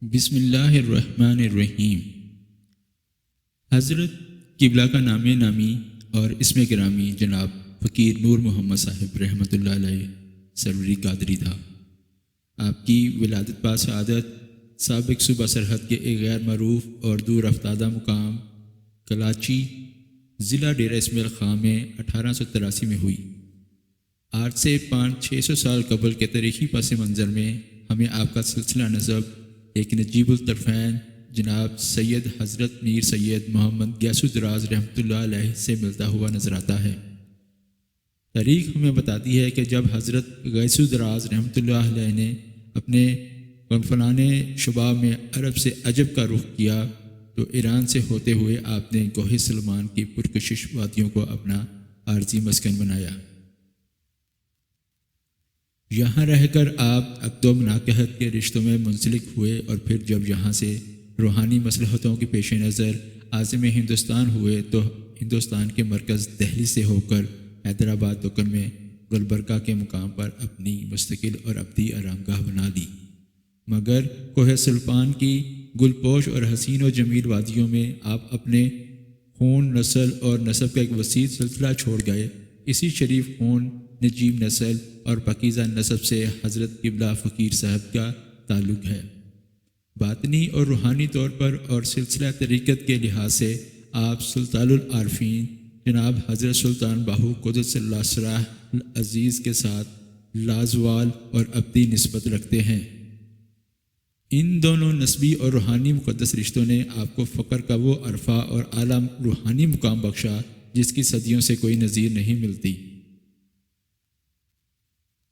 بسم اللہ الرحمن الرحیم۔ حضرت قبلہ کا نام نامی اور اسم گرامی جناب فقیر نور محمد صاحب رحمۃ اللہ علیہ سروری قادری تھا۔ آپ کی ولادت پا سعادت سابق صوبہ سرحد کے ایک غیر معروف اور دور افتادہ مقام کلاچی ضلع ڈیرہ اسماعیل خاں میں 1883 میں ہوئی۔ آج سے 500-600 سال قبل کے تاریخی پس منظر میں ہمیں آپ کا سلسلہ نسب ایک نجیب الطرفین جناب سید حضرت میر سید محمد غیث الدراز رحمۃ اللہ علیہ سے ملتا ہوا نظر آتا ہے۔ تاریخ ہمیں بتاتی ہے کہ جب حضرت غیث الدراز رحمۃ اللہ علیہ نے اپنے کنفلانے شباب میں عرب سے عجب کا رخ کیا تو ایران سے ہوتے ہوئے آپ نے کوہ سلمان کی پرکشش وادیوں کو اپنا عارضی مسکن بنایا۔ یہاں رہ کر آپ عقد و مناکحت کے رشتوں میں منسلک ہوئے اور پھر جب یہاں سے روحانی مصلحتوں کے پیش نظر عازم ہندوستان ہوئے تو ہندوستان کے مرکز دہلی سے ہو کر حیدرآباد دکن میں گلبرگہ کے مقام پر اپنی مستقل اور ابدی آرامگاہ بنا لی، مگر کوہ سلمان کی گل پوش اور حسین و جمیل وادیوں میں آپ اپنے خون نسل اور نسب کا ایک وسیع سلسلہ چھوڑ گئے۔ اسی شریف خون نجیب نسل اور پاکیزہ نسب سے حضرت قبلہ فقیر صاحب کا تعلق ہے۔ باطنی اور روحانی طور پر اور سلسلہ طریقت کے لحاظ سے آپ سلطان العارفین جناب حضرت سلطان باہو قدس اللہ سرہ العزیز کے ساتھ لازوال اور ابدی نسبت رکھتے ہیں۔ ان دونوں نسبی اور روحانی مقدس رشتوں نے آپ کو فقر کا وہ عرفہ اور اعلیٰ روحانی مقام بخشا جس کی صدیوں سے کوئی نظیر نہیں ملتی۔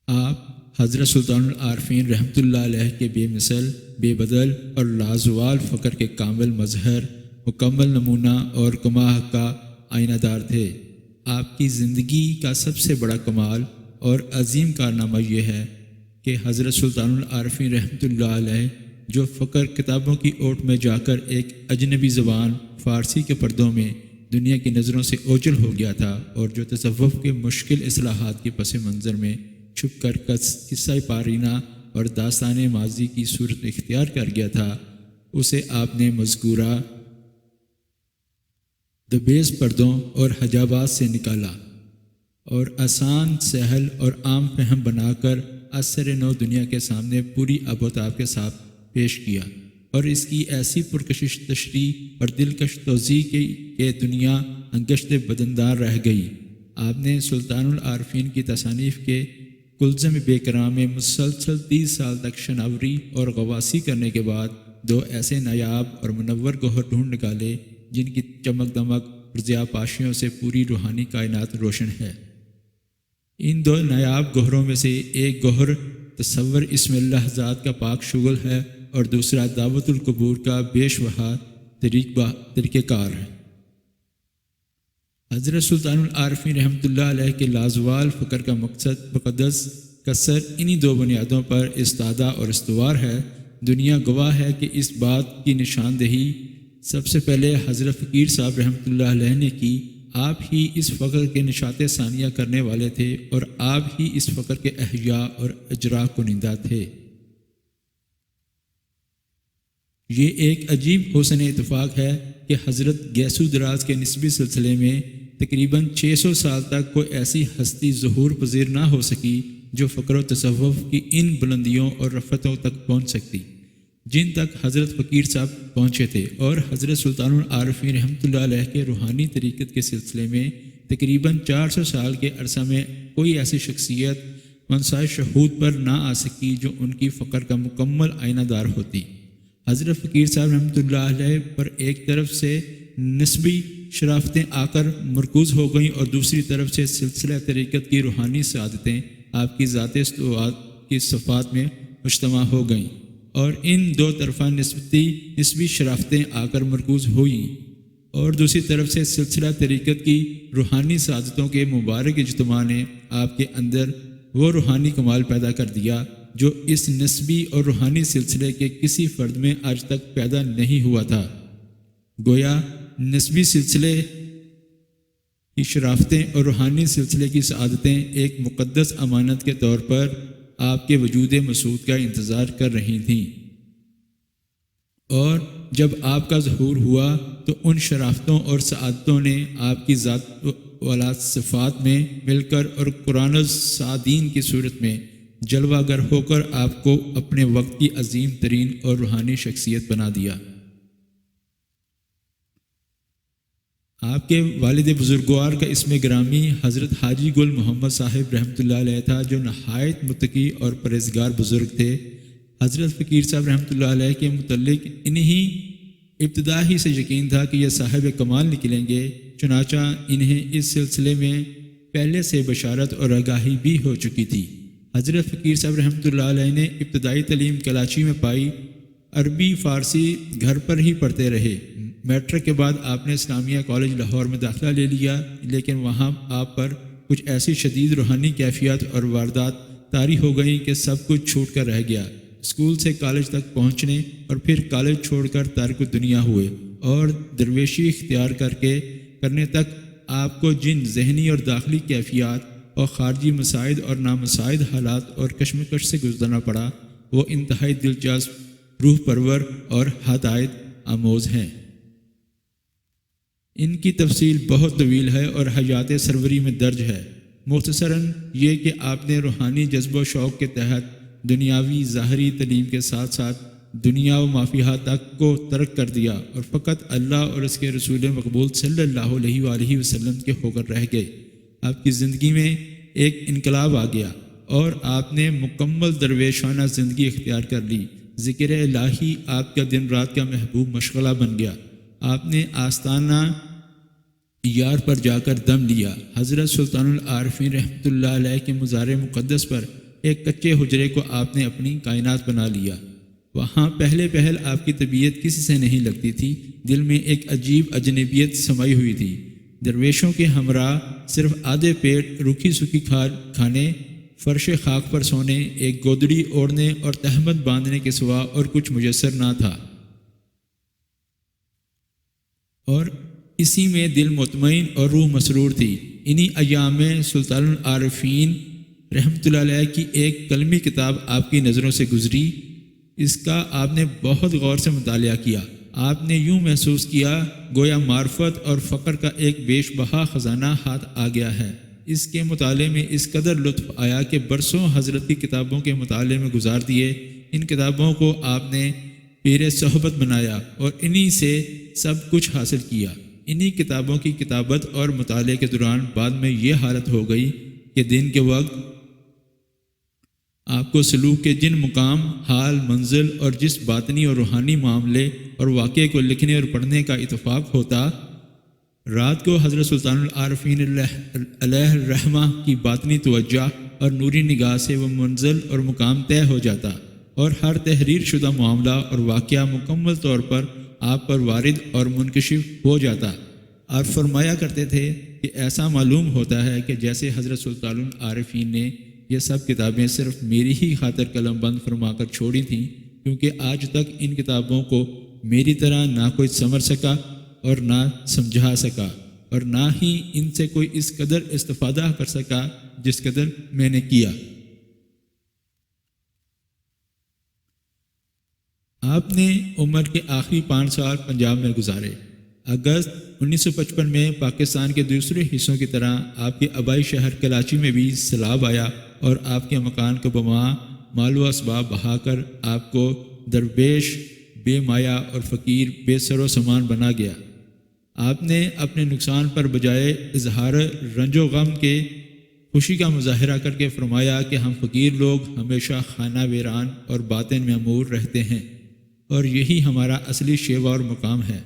آپ حضرت سلطان العارفین رحمۃ اللہ علیہ کے بے مثل، بے بدل اور لازوال فقر کے کامل مظہر، مکمل نمونہ اور کماح کا آئینہ دار تھے۔ آپ کی زندگی کا سب سے بڑا کمال اور عظیم کارنامہ یہ ہے کہ حضرت سلطان العارفین رحمۃ اللہ علیہ جو فقر کتابوں کی اوٹ میں جا کر ایک اجنبی زبان فارسی کے پردوں میں دنیا کی نظروں سے اوجھل ہو گیا تھا اور جو تصوف کے مشکل اصلاحات کے پس منظر میں چھپ کر قصہ پارینہ اور داستان ماضی کی صورت اختیار کر گیا تھا، اسے آپ نے مذکورہ دبیز پردوں اور حجابات سے نکالا اور آسان، سہل اور عام فہم بنا کر اثر نو دنیا کے سامنے پوری آب و تاب کے ساتھ پیش کیا، اور اس کی ایسی پرکشش تشریح اور دلکش توضیح کہ دنیا انگشت بدندار رہ گئی۔ آپ نے سلطان العارفین کی تصانیف کے کلزم بے کرام میں مسلسل 30 سال تک شناوری اور غواصی کرنے کے بعد 2 ایسے نایاب اور منور گوہر ڈھونڈ نکالے جن کی چمک دمک اور ضیاء پاشیوں سے پوری روحانی کائنات روشن ہے۔ ان 2 نایاب گوہروں میں سے ایک گوہر تصور اسم اللہ ذات کا پاک شغل ہے اور دوسرا دعوت القبور کا بے شبہ طریقہ کار ہے۔ حضرت سلطان العارفین رحمۃ اللہ علیہ کے لازوال فقر کا مقصد مقدس کثر انہی 2 بنیادوں پر استادہ اور استوار ہے۔ دنیا گواہ ہے کہ اس بات کی نشاندہی سب سے پہلے حضرت فقیر صاحب رحمۃ اللہ علیہ نے کی۔ آپ ہی اس فقر کے نشاط ثانیہ کرنے والے تھے اور آپ ہی اس فقر کے احیاء اور اجرا کنندہ تھے۔ یہ ایک عجیب حسن اتفاق ہے کہ حضرت غیث الدراز کے نسبی سلسلے میں تقریباً 600 سال تک کوئی ایسی ہستی ظہور پذیر نہ ہو سکی جو فقر و تصوف کی ان بلندیوں اور رفتوں تک پہنچ سکتی جن تک حضرت فقیر صاحب پہنچے تھے، اور حضرت سلطان العارفین رحمۃ اللہ علیہ کے روحانی طریقت کے سلسلے میں تقریباً 400 سال کے عرصہ میں کوئی ایسی شخصیت منصۂ شہود پر نہ آ سکی جو ان کی فقر کا مکمل آئینہ دار ہوتی۔ حضرت فقیر صاحب رحمۃ اللہ علیہ پر ایک طرف سے نسبی شرافتیں آ کر مرکوز ہو گئیں اور دوسری طرف سے سلسلہ طریقت کی روحانی سعادتیں آپ کی ذات استوات کی صفات میں مجتمع ہو گئیں، اور ان 2 طرفہ نسبی شرافتیں آ کر مرکوز ہوئیں، اور دوسری طرف سے سلسلہ طریقت کی روحانی سعادتوں کے مبارک اجتماع نے آپ کے اندر وہ روحانی کمال پیدا کر دیا جو اس نسبی اور روحانی سلسلے کے کسی فرد میں آج تک پیدا نہیں ہوا تھا۔ گویا نسبی سلسلے کی شرافتیں اور روحانی سلسلے کی سعادتیں ایک مقدس امانت کے طور پر آپ کے وجود مسعود کا انتظار کر رہی تھیں۔ اور جب آپ کا ظہور ہوا تو ان شرافتوں اور سعادتوں نے آپ کی ذات والا صفات میں مل کر اور قرآن الصادین کی صورت میں جلوہ گر ہو کر آپ کو اپنے وقت کی عظیم ترین اور روحانی شخصیت بنا دیا۔ آپ کے والد بزرگوار کا اسم گرامی حضرت حاجی گل محمد صاحب رحمۃ اللہ علیہ تھا، جو نہایت متقی اور پرہیزگار بزرگ تھے۔ حضرت فقیر صاحب رحمۃ اللہ علیہ کے متعلق انہی ابتدا ہی سے یقین تھا کہ یہ صاحب کمال نکلیں گے، چنانچہ انہیں اس سلسلے میں پہلے سے بشارت اور آگاہی بھی ہو چکی تھی۔ حضرت فقیر صاحب رحمۃ اللہ علیہ نے ابتدائی تعلیم کراچی میں پائی، عربی فارسی گھر پر ہی پڑھتے رہے۔ میٹرک کے بعد آپ نے اسلامیہ کالج لاہور میں داخلہ لے لیا، لیکن وہاں آپ پر کچھ ایسی شدید روحانی کیفیات اور واردات طاری ہو گئیں کہ سب کچھ چھوٹ کر رہ گیا۔ اسکول سے کالج تک پہنچنے اور پھر کالج چھوڑ کر تارک الدنیا ہوئے، اور درویشی اختیار کرنے تک آپ کو جن ذہنی اور داخلی کیفیات اور خارجی مسائل اور نامساعد حالات اور کشمکش سے گزرنا پڑا، وہ انتہائی دلچسپ، روح پرور اور ہدایت آموز ہیں۔ ان کی تفصیل بہت طویل ہے اور حیات سروری میں درج ہے۔ مختصراً یہ کہ آپ نے روحانی جذب و شوق کے تحت دنیاوی ظاہری تعلیم کے ساتھ ساتھ دنیا و ما فیہا تک کو ترک کر دیا اور فقط اللہ اور اس کے رسول مقبول صلی اللہ علیہ وآلہ وسلم کے ہو کر رہ گئے۔ آپ کی زندگی میں ایک انقلاب آ گیا اور آپ نے مکمل درویشانہ زندگی اختیار کر لی۔ ذکر الہی آپ کا دن رات کا محبوب مشغلہ بن گیا۔ آپ نے آستانہ یار پر جا کر دم لیا۔ حضرت سلطان العارفین رحمۃ اللہ علیہ کے مزار مقدس پر ایک کچے حجرے کو آپ نے اپنی کائنات بنا لیا۔ وہاں پہل آپ کی طبیعت کسی سے نہیں لگتی تھی، دل میں ایک عجیب اجنبیت سمائی ہوئی تھی۔ درویشوں کے ہمراہ صرف آدھے پیٹ روکھی سوکھی کھانے، فرش خاک پر سونے، ایک گودڑی اوڑھنے اور تہمت باندھنے کے سوا اور کچھ میسر نہ تھا، اور اسی میں دل مطمئن اور روح مسرور تھی۔ انہی ایام میں سلطان العارفین رحمۃ اللہ علیہ کی ایک کلمی کتاب آپ کی نظروں سے گزری۔ اس کا آپ نے بہت غور سے مطالعہ کیا۔ آپ نے یوں محسوس کیا گویا معرفت اور فقر کا ایک بیش بہا خزانہ ہاتھ آ گیا ہے۔ اس کے مطالعے میں اس قدر لطف آیا کہ برسوں حضرت کی کتابوں کے مطالعے میں گزار دیے۔ ان کتابوں کو آپ نے پیر صحبت بنایا اور انہی سے سب کچھ حاصل کیا۔ انہی کتابوں کی کتابت اور مطالعے کے دوران بعد میں یہ حالت ہو گئی کہ دن کے وقت آپ کو سلوک کے جن مقام، حال، منزل اور جس باطنی اور روحانی معاملے اور واقعے کو لکھنے اور پڑھنے کا اتفاق ہوتا، رات کو حضرت سلطان العارفین علیہ الرحمہ کی باطنی توجہ اور نوری نگاہ سے وہ منزل اور مقام طے ہو جاتا، اور ہر تحریر شدہ معاملہ اور واقعہ مکمل طور پر آپ پر وارد اور منکشف ہو جاتا۔ آپ فرمایا کرتے تھے کہ ایسا معلوم ہوتا ہے کہ جیسے حضرت سلطان العارفین نے یہ سب کتابیں صرف میری ہی خاطر قلم بند فرما کر چھوڑی تھیں، کیونکہ آج تک ان کتابوں کو میری طرح نہ کوئی سمجھ سکا اور نہ سمجھا سکا، اور نہ ہی ان سے کوئی اس قدر استفادہ کر سکا جس قدر میں نے کیا۔ آپ نے عمر کے آخری 5 سال پنجاب میں گزارے۔ اگست 1955 میں پاکستان کے دوسرے حصوں کی طرح آپ کے آبائی شہر کراچی میں بھی سیلاب آیا اور آپ کے مکان کو بماں مال و اسباب بہا کر آپ کو درویش، بے مایا اور فقیر، بے سر و سامان بنا گیا۔ آپ نے اپنے نقصان پر بجائے اظہار رنج و غم کے خوشی کا مظاہرہ کر کے فرمایا کہ ہم فقیر لوگ ہمیشہ خانہ ویران اور باطن میں امور رہتے ہیں، اور یہی ہمارا اصلی شیوا اور مقام ہے۔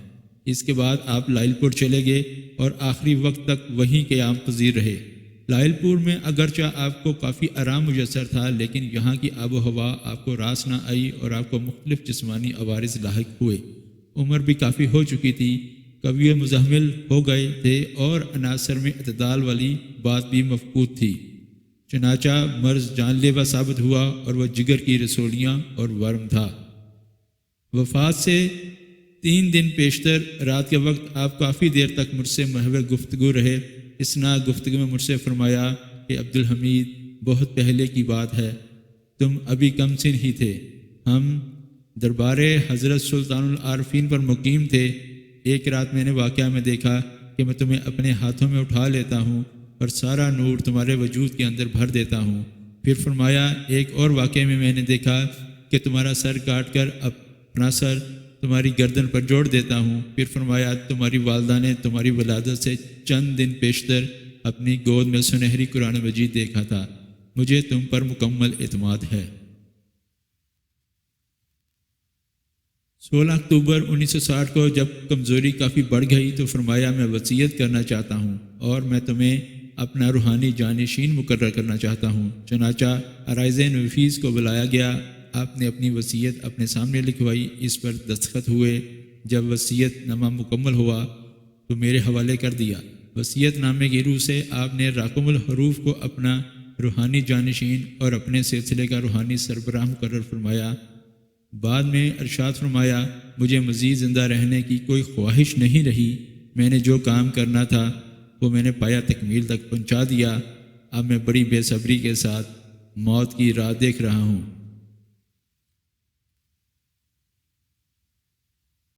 اس کے بعد آپ لائل پور چلے گئے اور آخری وقت تک وہیں قیام پذیر رہے۔ لائل پور میں اگرچہ آپ کو کافی آرام میسر تھا، لیکن یہاں کی آب و ہوا آپ کو راس نہ آئی اور آپ کو مختلف جسمانی عوارض لاحق ہوئے۔ عمر بھی کافی ہو چکی تھی، قوی مزاحمل ہو گئے تھے اور عناصر میں اعتدال والی بات بھی مفقود تھی۔ چنانچہ مرض جان لیوا ثابت ہوا اور وہ جگر کی رسولیاں اور ورم تھا۔ وفات سے 3 دن پیشتر رات کے وقت آپ کافی دیر تک مجھ سے محور گفتگو رہے۔ اسنا گفتگو میں مجھ سے فرمایا کہ عبدالحمید، بہت پہلے کی بات ہے، تم ابھی کم سن ہی تھے، ہم دربار حضرت سلطان العارفین پر مقیم تھے۔ ایک رات میں نے واقعہ میں دیکھا کہ میں تمہیں اپنے ہاتھوں میں اٹھا لیتا ہوں اور سارا نور تمہارے وجود کے اندر بھر دیتا ہوں۔ پھر فرمایا ایک اور واقعے میں نے دیکھا کہ تمہارا سر کاٹ کر اپنا سر تمہاری گردن پر جوڑ دیتا ہوں۔ پھر فرمایا تمہاری والدہ نے تمہاری ولادت سے چند دن پیشتر اپنی گود میں سنہری قرآن مجید دیکھا تھا۔ مجھے تم پر مکمل اعتماد ہے۔ 16 اکتوبر 1960 کو جب کمزوری کافی بڑھ گئی تو فرمایا میں وصیت کرنا چاہتا ہوں اور میں تمہیں اپنا روحانی جانشین مقرر کرنا چاہتا ہوں۔ چنانچہ عرائض نفیس کو بلایا گیا۔ آپ نے اپنی وصیت اپنے سامنے لکھوائی، اس پر دستخط ہوئے۔ جب وصیت نامہ مکمل ہوا تو میرے حوالے کر دیا۔ وصیت نامے کی روح سے آپ نے راقم الحروف کو اپنا روحانی جانشین اور اپنے سلسلے کا روحانی سربراہ مقرر فرمایا۔ بعد میں ارشاد فرمایا مجھے مزید زندہ رہنے کی کوئی خواہش نہیں رہی۔ میں نے جو کام کرنا تھا وہ میں نے پایا تکمیل تک پہنچا دیا۔ اب میں بڑی بے صبری کے ساتھ موت کی راہ دیکھ رہا ہوں۔